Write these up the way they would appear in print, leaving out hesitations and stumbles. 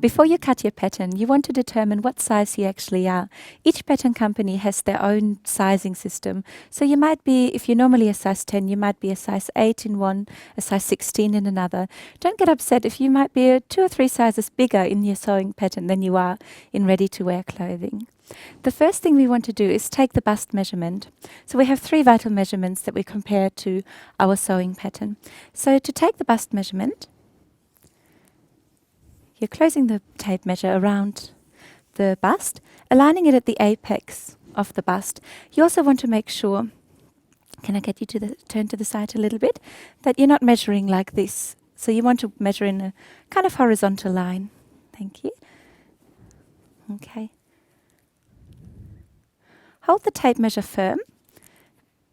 before you cut your pattern, you want to determine what size you actually are. Each pattern company has their own sizing system. So you might be, if you're normally a size 10, you might be a size 8 in one, a size 16 in another. Don't get upset if you might be 2 or 3 sizes bigger in your sewing pattern than you are in ready-to-wear clothing. The first thing we want to do is take the bust measurement. So we have 3 vital measurements that we compare to our sewing pattern. So to take the bust measurement, you're closing the tape measure around the bust, aligning it at the apex of the bust. You also want to make sure, can I get you to turn to the side a little bit, that you're not measuring like this. So you want to measure in a kind of horizontal line. Thank you. Okay. Hold the tape measure firm,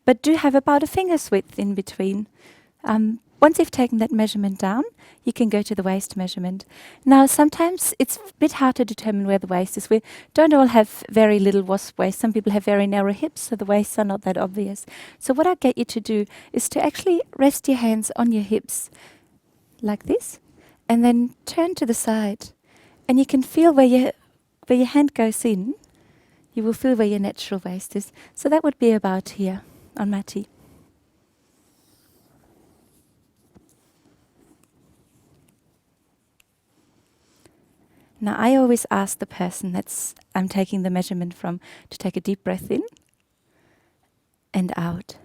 but do have about a finger's width in between. Once you've taken that measurement down, you can go to the waist measurement. Now, sometimes it's a bit hard to determine where the waist is. We don't all have very little wasp waist. Some people have very narrow hips, so the waists are not that obvious. So what I get you to do is to actually rest your hands on your hips like this, and then turn to the side. And you can feel where your hand goes in. You will feel where your natural waist is. So that would be about here on my tee. Now, I always ask the person I'm taking the measurement from to take a deep breath in and out.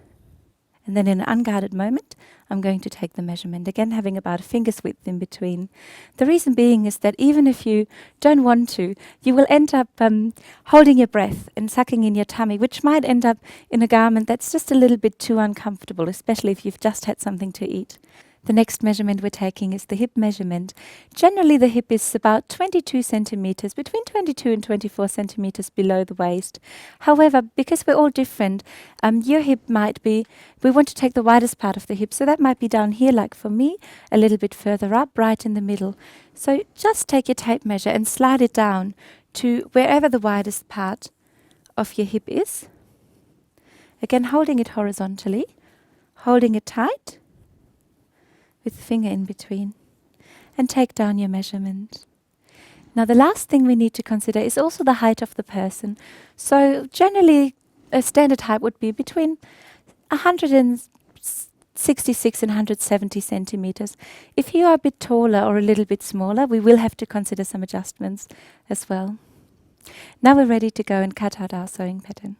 And then in an unguarded moment, I'm going to take the measurement, again having about a finger's width in between. The reason being is that even if you don't want to, you will end up holding your breath and sucking in your tummy, which might end up in a garment that's just a little bit too uncomfortable, especially if you've just had something to eat. The next measurement we're taking is the hip measurement. Generally, the hip is about 22 centimeters, between 22 and 24 centimeters below the waist. However, because we're all different, your hip might be, we want to take the widest part of the hip, so that might be down here, like for me, a little bit further up, right in the middle. So just take your tape measure and slide it down to wherever the widest part of your hip is. Again, holding it horizontally, holding it tight, with the finger in between, and take down your measurement. Now, the last thing we need to consider is also the height of the person. So generally, a standard height would be between 166 and 170 centimeters. If you are a bit taller or a little bit smaller, we will have to consider some adjustments as well. Now we're ready to go and cut out our sewing pattern.